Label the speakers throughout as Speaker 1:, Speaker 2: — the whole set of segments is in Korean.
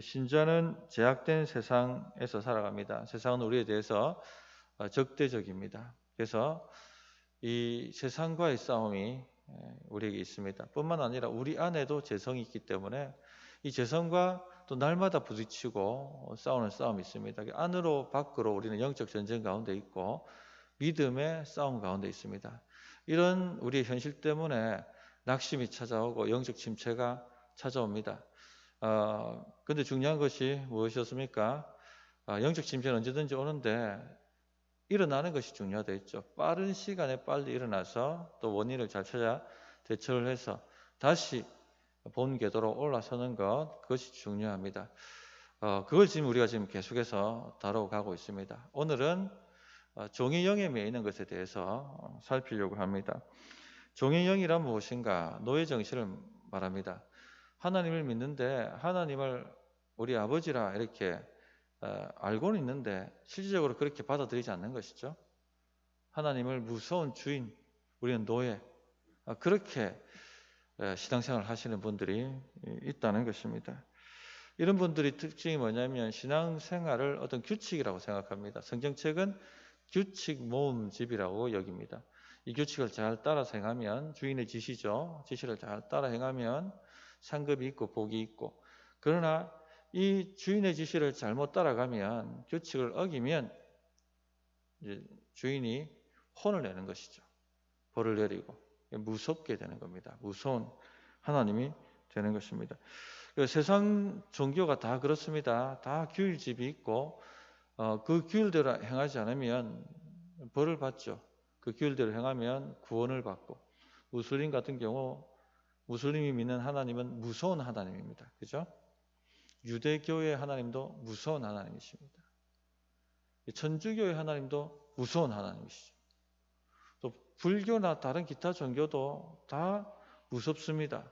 Speaker 1: 신자는 제약된 세상에서 살아갑니다. 세상은 우리에 대해서 적대적입니다. 그래서 이 세상과의 싸움이 우리에게 있습니다. 뿐만 아니라 우리 안에도 재성이 있기 때문에 이 재성과 또 날마다 부딪히고 싸우는 싸움이 있습니다. 안으로 밖으로 우리는 영적 전쟁 가운데 있고 믿음의 싸움 가운데 있습니다. 이런 우리의 현실 때문에 낙심이 찾아오고 영적 침체가 찾아옵니다. 근데 중요한 것이 무엇이었습니까? 영적 침체는 언제든지 오는데 일어나는 것이 중요하다 했죠. 빠른 시간에 빨리 일어나서 또 원인을 잘 찾아 대처를 해서 다시 본 궤도로 올라서는 것, 그것이 중요합니다. 그걸 지금 우리가 지금 계속해서 다뤄가고 있습니다. 오늘은 종의 영에 매이는 것에 대해서 살피려고 합니다. 종의 영이란 무엇인가? 노예 정신을 말합니다. 하나님을 믿는데 하나님을 우리 아버지라 이렇게 알고는 있는데 실질적으로 그렇게 받아들이지 않는 것이죠. 하나님을 무서운 주인, 우리는 노예, 그렇게 신앙생활을 하시는 분들이 있다는 것입니다. 이런 분들이 특징이 뭐냐면 신앙생활을 어떤 규칙이라고 생각합니다. 성경책은 규칙 모음집이라고 여깁니다. 이 규칙을 잘 따라 행하면, 주인의 지시죠. 지시를 잘 따라 행하면 상급이 있고 복이 있고, 그러나 이 주인의 지시를 잘못 따라가면, 규칙을 어기면 이제 주인이 혼을 내는 것이죠. 벌을 내리고 무섭게 되는 겁니다. 무서운 하나님이 되는 것입니다. 세상 종교가 다 그렇습니다. 다 규율집이 있고 그 규율대로 행하지 않으면 벌을 받죠. 그 규율대로 행하면 구원을 받고, 무슬림 같은 경우 무슬림이 믿는 하나님은 무서운 하나님입니다. 그죠? 유대교의 하나님도 무서운 하나님이십니다. 천주교의 하나님도 무서운 하나님이시죠. 또 불교나 다른 기타 종교도 다 무섭습니다.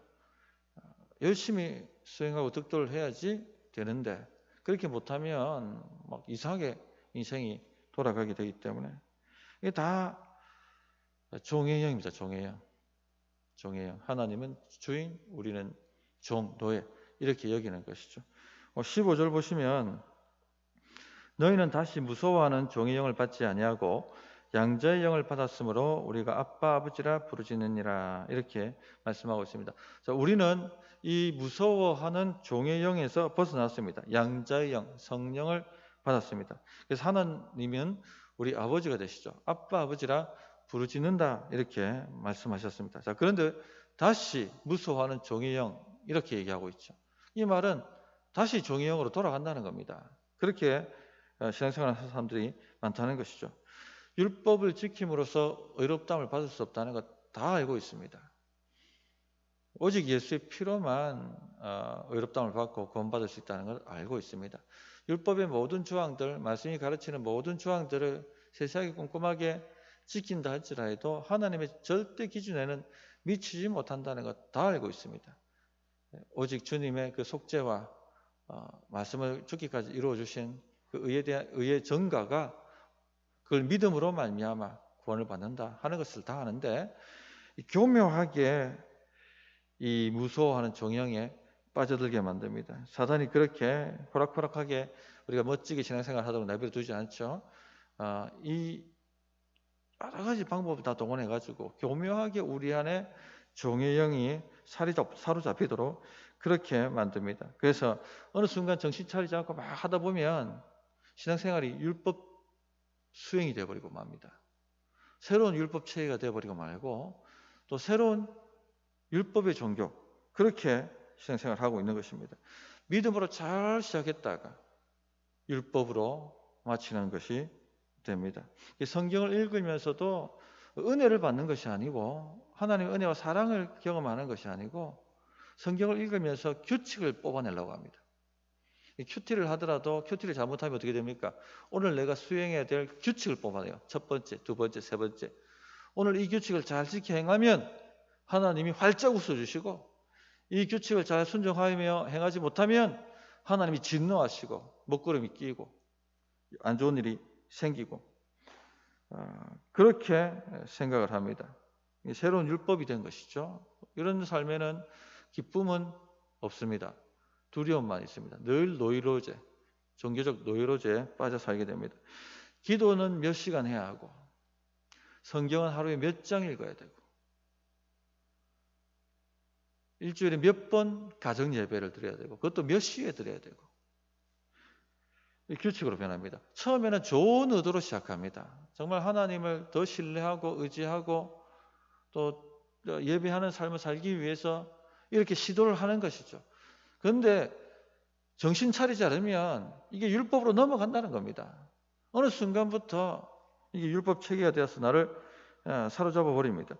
Speaker 1: 열심히 수행하고 득도를 해야지 되는데 그렇게 못하면 막 이상하게 인생이 돌아가게 되기 때문에 이게 다 종의 영입니다. 종의 영. 종의 영. 하나님은 주인, 우리는 종, 노예, 이렇게 여기는 것이죠. 15절 보시면 너희는 다시 무서워하는 종의 영을 받지 아니하고 양자의 영을 받았으므로 우리가 아빠 아버지라 부르짖느니라, 이렇게 말씀하고 있습니다. 자, 우리는 이 무서워하는 종의 영에서 벗어났습니다. 양자의 영, 성령을 받았습니다. 그래서 하나님은 우리 아버지가 되시죠. 아빠 아버지라 부르짖는다, 이렇게 말씀하셨습니다. 자, 그런데 다시 무서워하는 종의 영, 이렇게 얘기하고 있죠. 이 말은 다시 종의 영으로 돌아간다는 겁니다. 그렇게 신앙생활을 하는 사람들이 많다는 것이죠. 율법을 지킴으로써 의롭다함을 받을 수 없다는 것 다 알고 있습니다. 오직 예수의 피로만 의롭다함을 받고 구원받을 수 있다는 걸 알고 있습니다. 율법의 모든 조항들, 말씀이 가르치는 모든 조항들을 세세하게 꼼꼼하게 지킨다 할지라도 하나님의 절대 기준에는 미치지 못한다는 것 다 알고 있습니다. 오직 주님의 그 속죄와 말씀을 죽기까지 이루어 주신 그 의에 대한 의의 전가가 그걸 믿음으로 말미암아 구원을 받는다 하는 것을 다 아는데, 교묘하게 이 무서워하는 종영에 빠져들게 만듭니다. 사단이 그렇게 호락호락하게 우리가 멋지게 신앙생활 하도록 내버려 두지 않죠. 이 여러 가지 방법을 다 동원해가지고 교묘하게 우리 안에 종의 영이 사로잡히도록 그렇게 만듭니다. 그래서 어느 순간 정신 차리지 않고 막 하다 보면 신앙생활이 율법 수행이 되어버리고 맙니다. 새로운 율법 체계가 되어버리고 말고 또 새로운 율법의 종교, 그렇게 신앙생활을 하고 있는 것입니다. 믿음으로 잘 시작했다가 율법으로 마치는 것이 됩니다. 성경을 읽으면서도 은혜를 받는 것이 아니고, 하나님의 은혜와 사랑을 경험하는 것이 아니고, 성경을 읽으면서 규칙을 뽑아내려고 합니다. 큐티를 하더라도 큐티를 잘못하면 어떻게 됩니까? 오늘 내가 수행해야 될 규칙을 뽑아내요. 첫 번째, 두 번째, 세 번째. 오늘 이 규칙을 잘 지켜 행하면 하나님이 활짝 웃어주시고, 이 규칙을 잘 순종하며 행하지 못하면 하나님이 진노하시고 먹구름이 끼고 안 좋은 일이 생기고, 그렇게 생각을 합니다. 새로운 율법이 된 것이죠. 이런 삶에는 기쁨은 없습니다. 두려움만 있습니다. 늘 노이로제, 종교적 노이로제에 빠져 살게 됩니다. 기도는 몇 시간 해야 하고 성경은 하루에 몇 장 읽어야 되고 일주일에 몇 번 가정 예배를 드려야 되고 그것도 몇 시에 드려야 되고 규칙으로 변합니다. 처음에는 좋은 의도로 시작합니다. 정말 하나님을 더 신뢰하고 의지하고 또 예배하는 삶을 살기 위해서 이렇게 시도를 하는 것이죠. 그런데 정신 차리지 않으면 이게 율법으로 넘어간다는 겁니다. 어느 순간부터 이게 율법 체계가 되어서 나를 사로잡아 버립니다.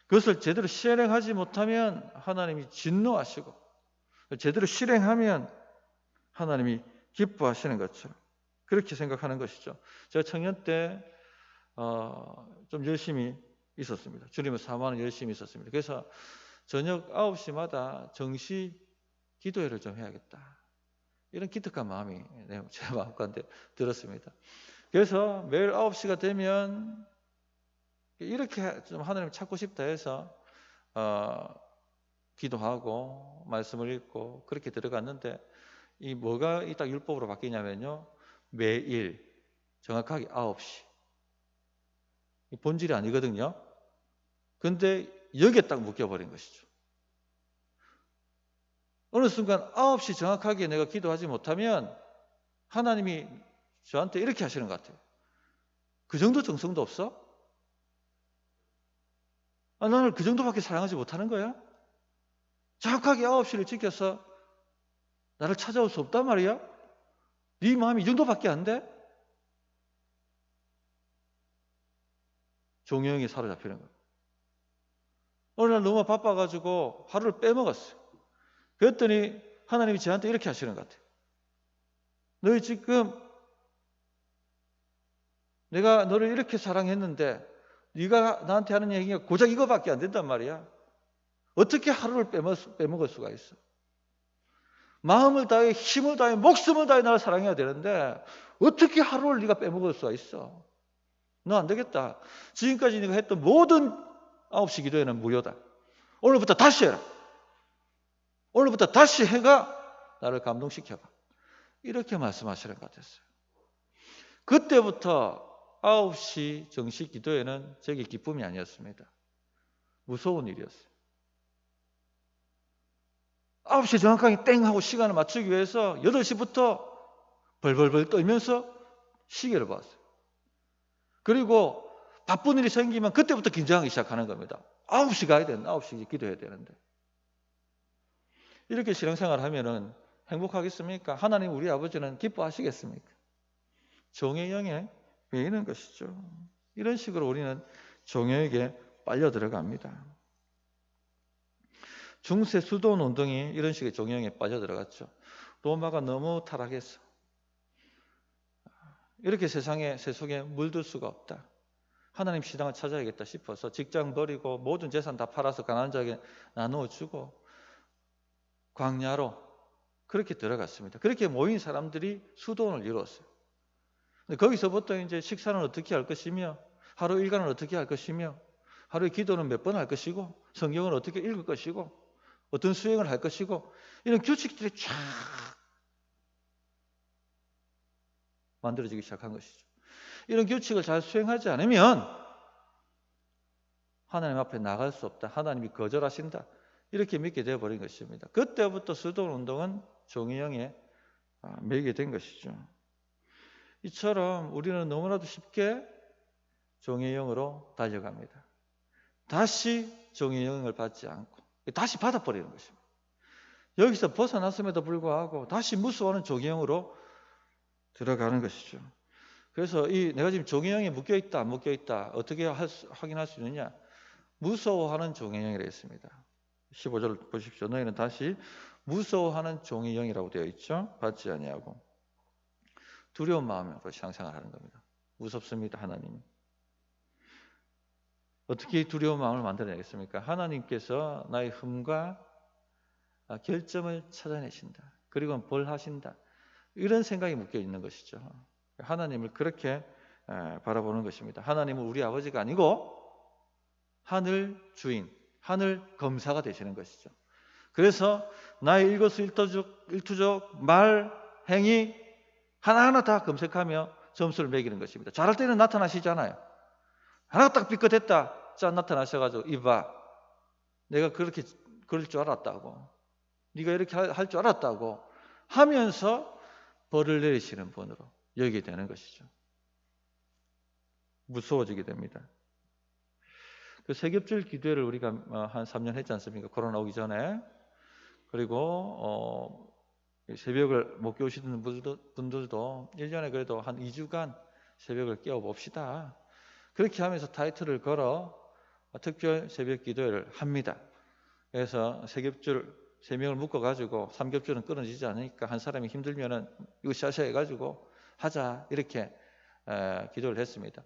Speaker 1: 그것을 제대로 실행하지 못하면 하나님이 진노하시고 제대로 실행하면 하나님이 기뻐하시는 것처럼 그렇게 생각하는 것이죠. 제가 청년 때 좀 열심히 있었습니다. 주님을 사모하는 열심히 있었습니다. 그래서 저녁 9시마다 정시 기도회를 좀 해야겠다. 이런 기특한 마음이 제 마음가운데 들었습니다. 그래서 매일 9시가 되면 이렇게 좀 하나님을 찾고 싶다 해서 기도하고 말씀을 읽고 그렇게 들어갔는데 이 뭐가 딱 율법으로 바뀌냐면요. 매일 정확하게 9시. 본질이 아니거든요. 근데 여기에 딱 묶여버린 것이죠. 어느 순간 9시 정확하게 내가 기도하지 못하면 하나님이 저한테 이렇게 하시는 것 같아요. 그 정도 정성도 없어? 나를 그 정도밖에 사랑하지 못하는 거야? 정확하게 9시를 지켜서 나를 찾아올 수 없단 말이야? 네 마음이 이 정도밖에 안 돼? 종영이 사로잡히는 거예요. 어느 날 너무 바빠가지고 하루를 빼먹었어요. 그랬더니 하나님이 저한테 이렇게 하시는 것 같아요. 너희 지금 내가 너를 이렇게 사랑했는데 네가 나한테 하는 얘기가 고작 이거밖에 안 된단 말이야. 어떻게 하루를 빼먹을 수가 있어? 마음을 다해 힘을 다해 목숨을 다해 나를 사랑해야 되는데 어떻게 하루를 네가 빼먹을 수가 있어? 너 안 되겠다. 지금까지 네가 했던 모든 9시 기도회는 무효다. 오늘부터 다시 해라. 오늘부터 다시 해가 나를 감동시켜봐. 이렇게 말씀하시는 것 같았어요. 그때부터 9시 정시 기도회는 제게 기쁨이 아니었습니다. 무서운 일이었어요. 9시 정확하게 땡 하고 시간을 맞추기 위해서 8시부터 벌벌벌 떨면서 시계를 봤어요. 그리고 바쁜 일이 생기면 그때부터 긴장하기 시작하는 겁니다. 9시 가야 되는데 9시 기도해야 되는데. 이렇게 신앙생활을 하면은 행복하겠습니까? 하나님 우리 아버지는 기뻐하시겠습니까? 종의 영에 매이는 것이죠. 이런 식으로 우리는 종에게 빨려 들어갑니다. 중세 수도원 운동이 이런 식의 종영에 빠져 들어갔죠. 로마가 너무 타락했어. 이렇게 세속에 물들 수가 없다. 하나님 시당을 찾아야겠다 싶어서 직장 버리고 모든 재산 다 팔아서 가난한 자에게 나누어 주고 광야로 그렇게 들어갔습니다. 그렇게 모인 사람들이 수도원을 이루었어요. 근데 거기서부터 이제 식사는 어떻게 할 것이며 하루 일과는 어떻게 할 것이며 하루에 기도는 몇 번 할 것이고 성경을 어떻게 읽을 것이고 어떤 수행을 할 것이고 이런 규칙들이 쫙 만들어지기 시작한 것이죠. 이런 규칙을 잘 수행하지 않으면 하나님 앞에 나갈 수 없다. 하나님이 거절하신다. 이렇게 믿게 되어버린 것입니다. 그때부터 수도원 운동은 종이형에 매이게 된 것이죠. 이처럼 우리는 너무나도 쉽게 종의 영으로 달려갑니다. 다시 종의 영을 받지 않고 다시 받아버리는 것입니다. 여기서 벗어났음에도 불구하고 다시 무서워하는 종의 영으로 들어가는 것이죠. 그래서 내가 지금 종의 영에 묶여있다 안 묶여있다 어떻게 확인할 수 있느냐. 무서워하는 종의 영이라 했습니다. 15절 보십시오. 너희는 다시 무서워하는 종의 영이라고 되어 있죠. 받지 아니하고 두려운 마음으로 신앙생활하는 겁니다. 무섭습니다. 하나님이. 어떻게 두려운 마음을 만들어내겠습니까? 하나님께서 나의 흠과 결점을 찾아내신다. 그리고 벌하신다. 이런 생각이 묶여 있는 것이죠. 하나님을 그렇게 바라보는 것입니다. 하나님은 우리 아버지가 아니고 하늘 주인, 하늘 검사가 되시는 것이죠. 그래서 나의 일거수일투족 말, 행위 하나하나 다 검색하며 점수를 매기는 것입니다. 잘할 때는 나타나시잖아요. 하나가 딱 삐끗했다. 짠 나타나셔가지고 이봐, 내가 그렇게 그럴 줄 알았다고, 네가 이렇게 할 줄 알았다고 하면서 벌을 내리시는 분으로 여기게 되는 것이죠. 무서워지게 됩니다. 그 세겹절 기도회를 우리가 한 3년 했지 않습니까? 코로나 오기 전에. 그리고 새벽을 못 깨우시는 분들도 1년에 그래도 한 2주간 새벽을 깨워봅시다. 그렇게 하면서 타이틀을 걸어 특별 새벽 기도회를 합니다. 그래서 세겹줄 3명을 묶어가지고 3겹줄은 끊어지지 않으니까 한 사람이 힘들면은 이거 샤샤 해가지고 하자, 이렇게 기도를 했습니다.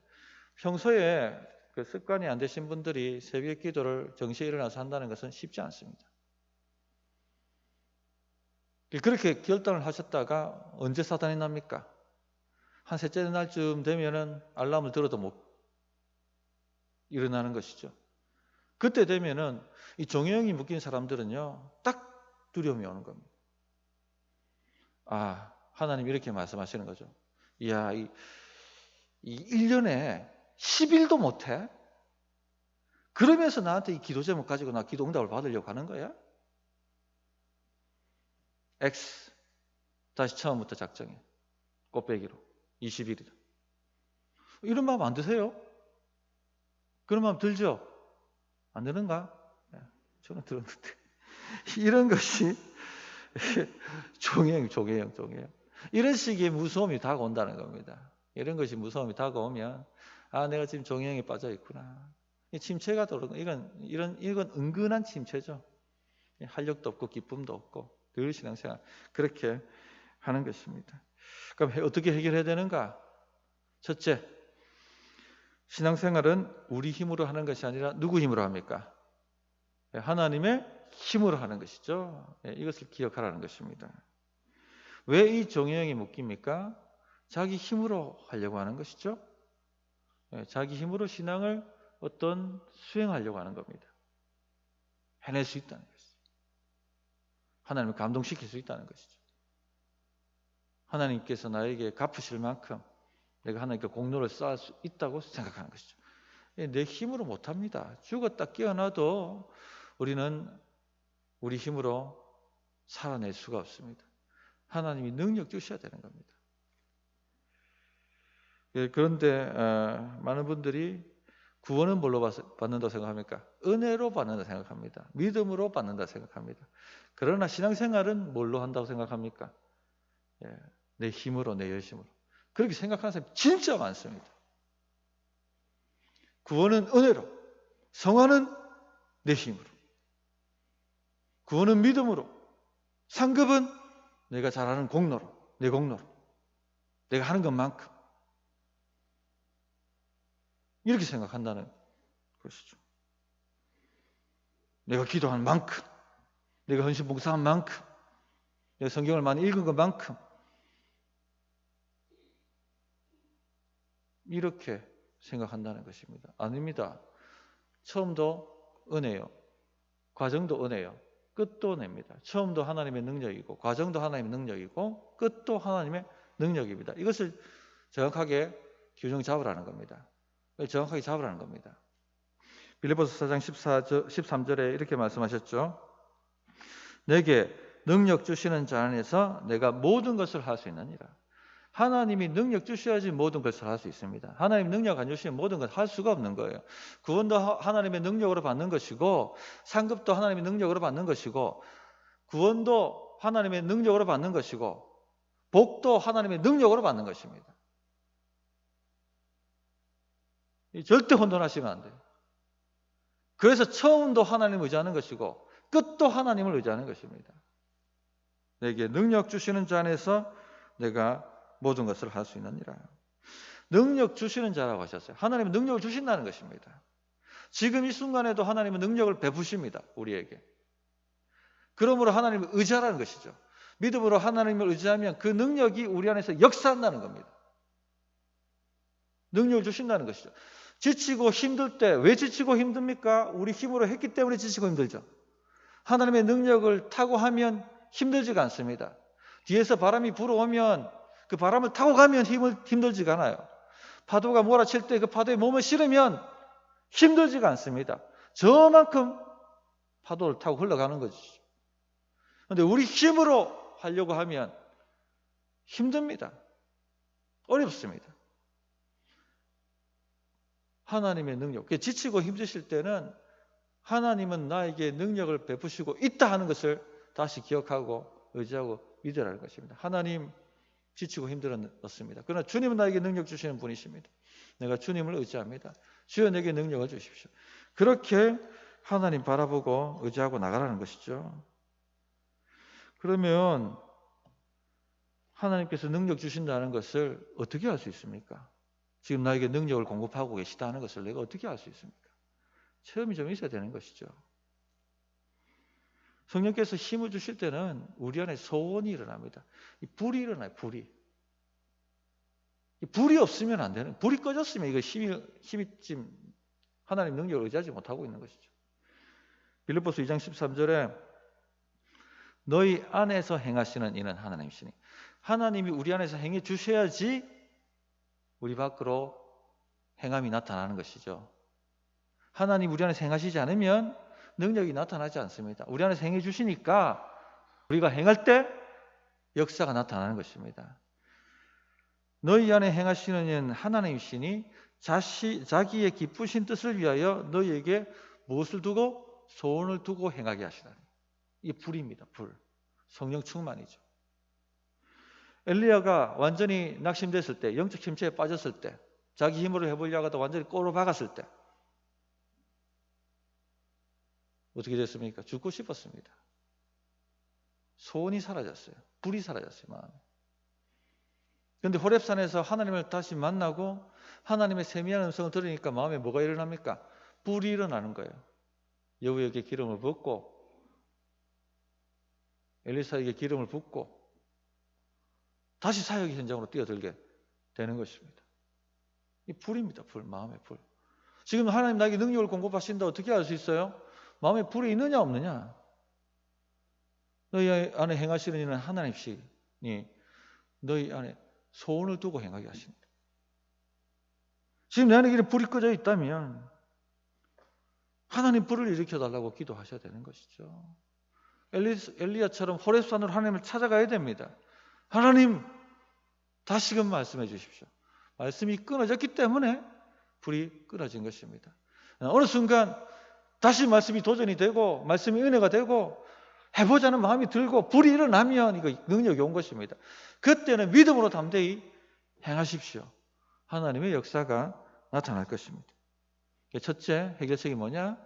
Speaker 1: 평소에 그 습관이 안 되신 분들이 새벽 기도를 정시에 일어나서 한다는 것은 쉽지 않습니다. 그렇게 결단을 하셨다가 언제 사단이 납니까? 한 셋째 날쯤 되면은 알람을 들어도 못 일어나는 것이죠. 그때 되면은 이 종영이 묶인 사람들은요, 딱 두려움이 오는 겁니다. 아, 하나님 이렇게 말씀하시는 거죠. 이야, 이 1년에 10일도 못해? 그러면서 나한테 이 기도 제목 가지고 나 기도 응답을 받으려고 하는 거야? X 다시 처음부터 작정해. 꽃배기로 20일이다. 이런 마음 안 드세요? 그런 마음 들죠? 안 드는가? 저는 들었는데. 이런 것이 종행. 이런 식의 무서움이 다가온다는 겁니다. 이런 것이 무서움이 다가오면, 아, 내가 지금 종행에 빠져 있구나. 침체가 들어오는, 이건 은근한 침체죠. 활력도 없고 기쁨도 없고 늘 신앙생활 그렇게 하는 것입니다. 그럼 어떻게 해결해야 되는가? 첫째, 신앙생활은 우리 힘으로 하는 것이 아니라 누구 힘으로 합니까? 하나님의 힘으로 하는 것이죠. 이것을 기억하라는 것입니다. 왜 이 종영이 묶입니까? 자기 힘으로 하려고 하는 것이죠. 자기 힘으로 신앙을 수행하려고 하는 겁니다. 해낼 수 있다는 것이죠. 하나님을 감동시킬 수 있다는 것이죠. 하나님께서 나에게 갚으실 만큼 내가 하나님께 공로를 쌓을 수 있다고 생각하는 것이죠. 내 힘으로 못합니다. 죽었다 깨어나도 우리는 우리 힘으로 살아낼 수가 없습니다. 하나님이 능력 주셔야 되는 겁니다. 그런데 많은 분들이 구원은 뭘로 받는다고 생각합니까? 은혜로 받는다고 생각합니다. 믿음으로 받는다고 생각합니다. 그러나 신앙생활은 뭘로 한다고 생각합니까? 내 힘으로, 내 열심으로. 그렇게 생각하는 사람이 진짜 많습니다. 구원은 은혜로, 성화는 내 힘으로, 구원은 믿음으로, 상급은 내가 잘하는 공로로, 내 공로로, 내가 하는 것만큼, 이렇게 생각한다는 것이죠. 내가 기도한 만큼, 내가 헌신 봉사한 만큼, 내가 성경을 많이 읽은 것만큼, 이렇게 생각한다는 것입니다. 아닙니다. 처음도 은혜요, 과정도 은혜요, 끝도 은혜입니다. 처음도 하나님의 능력이고, 과정도 하나님의 능력이고, 끝도 하나님의 능력입니다. 이것을 정확하게 규정 잡으라는 겁니다. 정확하게 잡으라는 겁니다. 빌립보서 4장 13절에 이렇게 말씀하셨죠. 내게 능력 주시는 자 안에서 내가 모든 것을 할 수 있느니라. 하나님이 능력 주셔야지 모든 것을 할 수 있습니다. 하나님 능력 안 주시면 모든 걸 할 수가 없는 거예요. 구원도 하나님의 능력으로 받는 것이고, 상급도 하나님의 능력으로 받는 것이고, 구원도 하나님의 능력으로 받는 것이고, 복도 하나님의 능력으로 받는 것입니다. 절대 혼돈하시면 안 돼요. 그래서 처음도 하나님을 의지하는 것이고 끝도 하나님을 의지하는 것입니다. 내게 능력 주시는 자 안에서 내가 모든 것을 할 수 있느니라. 능력 주시는 자라고 하셨어요. 하나님은 능력을 주신다는 것입니다. 지금 이 순간에도 하나님은 능력을 베푸십니다. 우리에게. 그러므로 하나님을 의지하라는 것이죠. 믿음으로 하나님을 의지하면 그 능력이 우리 안에서 역사한다는 겁니다. 능력을 주신다는 것이죠. 지치고 힘들 때 왜 지치고 힘듭니까? 우리 힘으로 했기 때문에 지치고 힘들죠. 하나님의 능력을 타고 하면 힘들지가 않습니다. 뒤에서 바람이 불어오면 그 바람을 타고 가면 힘들지가 않아요. 파도가 몰아칠 때 그 파도에 몸을 실으면 힘들지가 않습니다. 저만큼 파도를 타고 흘러가는 거죠. 그런데 우리 힘으로 하려고 하면 힘듭니다. 어렵습니다. 하나님의 능력, 지치고 힘드실 때는 하나님은 나에게 능력을 베푸시고 있다 하는 것을 다시 기억하고 의지하고 믿으라는 것입니다. 하나님 지치고 힘들었습니다. 그러나 주님은 나에게 능력 주시는 분이십니다. 내가 주님을 의지합니다. 주여 내게 능력을 주십시오. 그렇게 하나님 바라보고 의지하고 나가라는 것이죠. 그러면 하나님께서 능력 주신다는 것을 어떻게 알 수 있습니까? 지금 나에게 능력을 공급하고 계시다는 것을 내가 어떻게 알 수 있습니까? 체험이 좀 있어야 되는 것이죠. 성령께서 힘을 주실 때는 우리 안에 소원이 일어납니다. 불이 일어나요. 불이 없으면 안 되는, 불이 꺼졌으면 이거 힘이 지금 하나님 능력을 의지하지 못하고 있는 것이죠. 빌립보서 2장 13절에 너희 안에서 행하시는 이는 하나님이시니, 하나님이 우리 안에서 행해 주셔야지 우리 밖으로 행함이 나타나는 것이죠. 하나님 우리 안에서 행하시지 않으면 능력이 나타나지 않습니다. 우리 안에서 행해 주시니까 우리가 행할 때 역사가 나타나는 것입니다. 너희 안에 행하시는 이는 하나님이시니 자기의 기쁘신 뜻을 위하여 너희에게 무엇을 두고? 소원을 두고 행하게 하시다니. 이게 불입니다. 불. 성령 충만이죠. 엘리야가 완전히 낙심됐을 때, 영적 침체에 빠졌을 때, 자기 힘으로 해보려고 하다 완전히 꼬로 박았을 때 어떻게 됐습니까? 죽고 싶었습니다. 소원이 사라졌어요. 불이 사라졌어요. 마음에. 그런데 호렙산에서 하나님을 다시 만나고 하나님의 세미한 음성을 들으니까 마음에 뭐가 일어납니까? 불이 일어나는 거예요. 여우에게 기름을 붓고 엘리사에게 기름을 붓고 다시 사역의 현장으로 뛰어들게 되는 것입니다. 이 불입니다. 불. 마음의 불. 지금 하나님 나에게 능력을 공급하신다. 어떻게 알 수 있어요? 마음에 불이 있느냐 없느냐. 너희 안에 행하시는 이는 하나님이시니 너희 안에 소원을 두고 행하게 하신다. 지금 내 안에 불이 꺼져 있다면 하나님 불을 일으켜달라고 기도하셔야 되는 것이죠. 엘리야처럼 호렙산으로 하나님을 찾아가야 됩니다. 하나님 다시금 말씀해 주십시오. 말씀이 끊어졌기 때문에 불이 끊어진 것입니다. 어느 순간 다시 말씀이 도전이 되고 말씀이 은혜가 되고 해보자는 마음이 들고 불이 일어나면 이거 능력이 온 것입니다. 그때는 믿음으로 담대히 행하십시오. 하나님의 역사가 나타날 것입니다. 첫째 해결책이 뭐냐?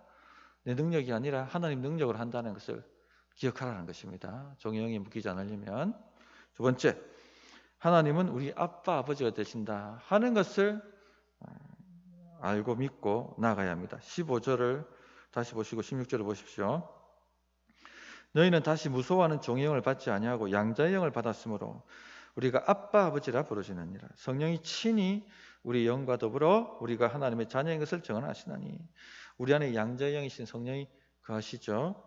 Speaker 1: 내 능력이 아니라 하나님 능력을 한다는 것을 기억하라는 것입니다. 종이형에 묶이지 않으려면. 두 번째, 하나님은 우리 아빠 아버지가 되신다 하는 것을 알고 믿고 나가야 합니다. 15절을 다시 보시고 16절을 보십시오. 너희는 다시 무소하는 종의 영을 받지 아니하고 양자의 영을 받았으므로 우리가 아빠 아버지라 부르시느니라. 성령이 친히 우리 영과 더불어 우리가 하나님의 자녀인 것을 증언하시나니. 우리 안에 양자의 영이신 성령이 거하시죠.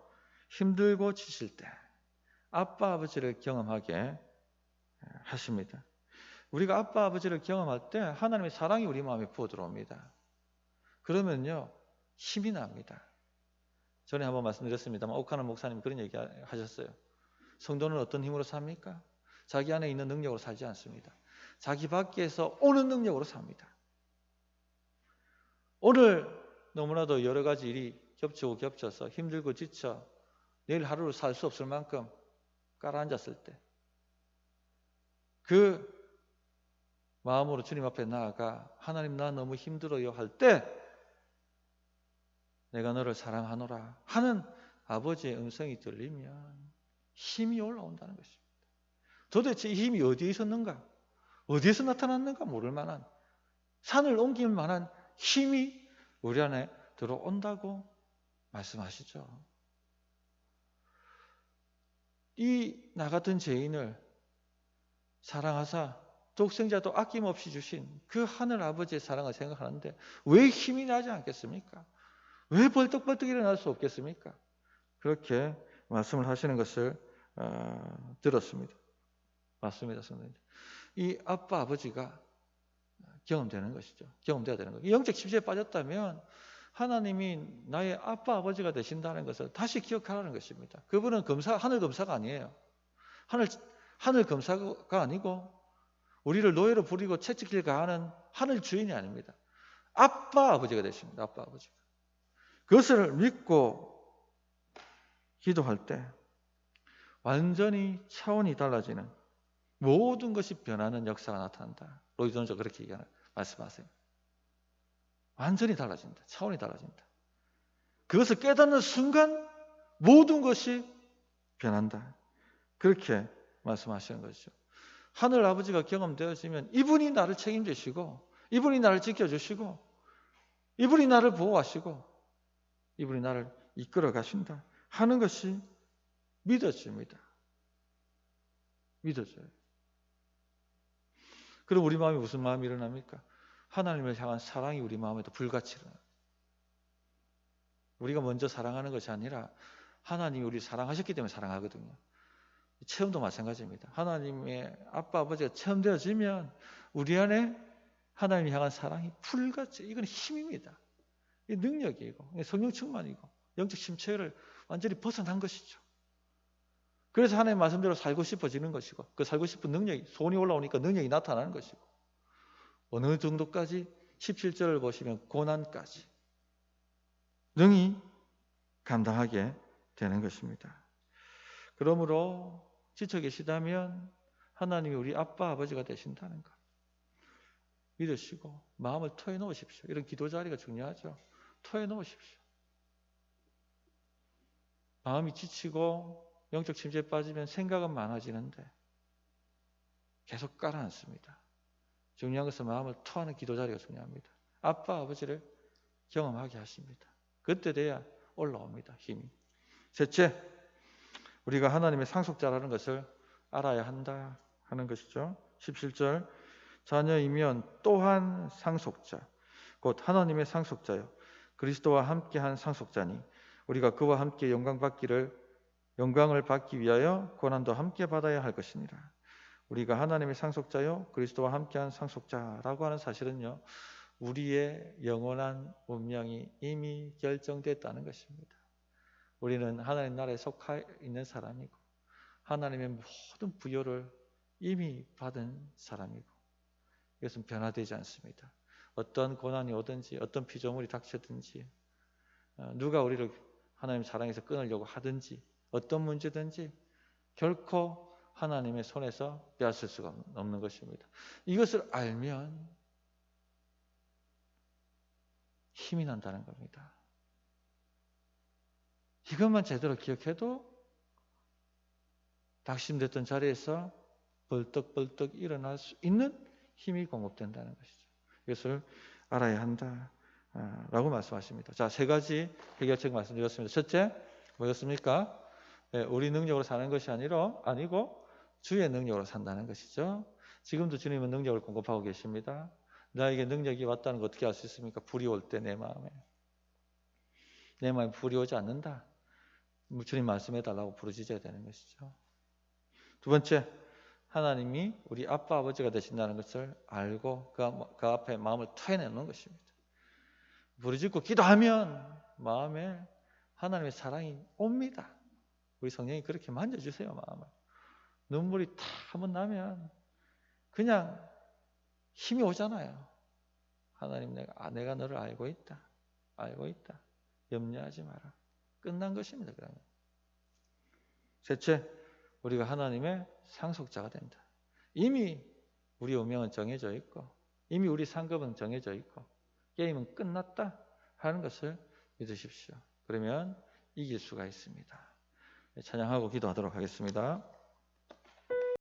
Speaker 1: 힘들고 지칠 때 아빠 아버지를 경험하게 하십니다. 우리가 아빠 아버지를 경험할 때 하나님의 사랑이 우리 마음에 부어 들어옵니다. 그러면요 힘이 납니다. 전에 한번 말씀드렸습니다만 옥하는 목사님 그런 얘기 하셨어요. 성도는 어떤 힘으로 삽니까? 자기 안에 있는 능력으로 살지 않습니다. 자기 밖에서 오는 능력으로 삽니다. 오늘 너무나도 여러 가지 일이 겹치고 겹쳐서 힘들고 지쳐 내일 하루를 살 수 없을 만큼 깔아앉았을 때 그 마음으로 주님 앞에 나아가 하나님 나 너무 힘들어요 할 때 내가 너를 사랑하노라 하는 아버지의 음성이 들리면 힘이 올라온다는 것입니다. 도대체 이 힘이 어디에 있었는가? 어디에서 나타났는가 모를 만한 산을 옮길 만한 힘이 우리 안에 들어온다고 말씀하시죠. 이 나 같은 죄인을 사랑하사 독생자도 아낌없이 주신 그 하늘 아버지의 사랑을 생각하는데 왜 힘이 나지 않겠습니까? 왜 벌떡벌떡 일어날 수 없겠습니까? 그렇게 말씀을 하시는 것을 들었습니다. 맞습니다, 성도님. 이 아빠, 아버지가 경험되는 것이죠. 경험돼야 되는 거예요. 영적 침체에 빠졌다면 하나님이 나의 아빠, 아버지가 되신다는 것을 다시 기억하라는 것입니다. 그분은 하늘 검사가 아니에요. 하늘 검사가 아니고 우리를 노예로 부리고 채찍질 가하는 하늘 주인이 아닙니다. 아빠, 아버지가 되십니다. 아빠, 아버지가. 그것을 믿고 기도할 때 완전히 차원이 달라지는 모든 것이 변하는 역사가 나타난다. 로이드 존스가 그렇게 말씀하세요. 완전히 달라진다. 차원이 달라진다. 그것을 깨닫는 순간 모든 것이 변한다. 그렇게 말씀하시는 것이죠. 하늘 아버지가 경험되어지면 이분이 나를 책임지시고 이분이 나를 지켜주시고 이분이 나를 보호하시고 이분이 나를 이끌어 가신다 하는 것이 믿어집니다. 믿어져요. 그럼 우리 마음에 무슨 마음이 일어납니까? 하나님을 향한 사랑이 우리 마음에도 불같이 일어나요. 우리가 먼저 사랑하는 것이 아니라 하나님이 우리를 사랑하셨기 때문에 사랑하거든요. 체험도 마찬가지입니다. 하나님의 아빠, 아버지가 체험되어지면 우리 안에 하나님을 향한 사랑이 불같이, 이건 힘입니다. 이 능력이고 성령 충만이고 영적 침체를 완전히 벗어난 것이죠. 그래서 하나님 말씀대로 살고 싶어지는 것이고 그 살고 싶은 능력이 손이 올라오니까 능력이 나타나는 것이고 어느 정도까지 17절을 보시면 고난까지 능히 감당하게 되는 것입니다. 그러므로 지쳐 계시다면 하나님이 우리 아빠 아버지가 되신다는 것 믿으시고 마음을 터에 놓으십시오. 이런 기도 자리가 중요하죠. 터에 놓으십시오. 마음이 지치고 영적 침체에 빠지면 생각은 많아지는데 계속 깔아앉습니다. 중요한 것은 마음을 토하는 기도 자리가 중요합니다. 아빠 아버지를 경험하게 하십니다. 그때 돼야 올라옵니다. 힘이. 셋째, 우리가 하나님의 상속자라는 것을 알아야 한다 하는 것이죠. 17절 자녀이면 또한 상속자 곧 하나님의 상속자요 그리스도와 함께한 상속자니 우리가 그와 함께 영광을 받기 위하여 고난도 함께 받아야 할 것이니라. 우리가 하나님의 상속자요 그리스도와 함께한 상속자라고 하는 사실은요 우리의 영원한 운명이 이미 결정됐다는 것입니다. 우리는 하나님 나라에 속해 있는 사람이고 하나님의 모든 부여를 이미 받은 사람이고 이것은 변화되지 않습니다. 어떤 고난이 오든지 어떤 피조물이 닥쳐든지 누가 우리를 하나님 사랑에서 끊으려고 하든지 어떤 문제든지 결코 하나님의 손에서 빼앗을 수가 없는 것입니다. 이것을 알면 힘이 난다는 겁니다. 이것만 제대로 기억해도 낙심됐던 자리에서 벌떡벌떡 일어날 수 있는 힘이 공급된다는 것이죠. 이것을 알아야 한다라고 말씀하십니다. 자, 세 가지 해결책 말씀드렸습니다. 첫째, 뭐였습니까? 우리 능력으로 사는 것이 아니고 주의 능력으로 산다는 것이죠. 지금도 주님은 능력을 공급하고 계십니다. 나에게 능력이 왔다는 거 어떻게 알 수 있습니까? 불이 올 때 내 마음에 불이 오지 않는다. 주님 말씀해달라고 부르짖어야 되는 것이죠. 두 번째, 하나님이 우리 아빠 아버지가 되신다는 것을 알고 그 앞에 마음을 토해내는 것입니다. 부르짖고 기도하면 마음에 하나님의 사랑이 옵니다. 우리 성령이 그렇게 만져주세요. 마음을. 눈물이 다 한번 나면 그냥 힘이 오잖아요. 하나님 내가 너를 알고 있다. 염려하지 마라. 끝난 것입니다. 그러면. 셋째, 우리가 하나님의 상속자가 된다. 이미 우리 운명은 정해져 있고 이미 우리 상급은 정해져 있고 게임은 끝났다 하는 것을 믿으십시오. 그러면 이길 수가 있습니다. 찬양하고 기도하도록 하겠습니다.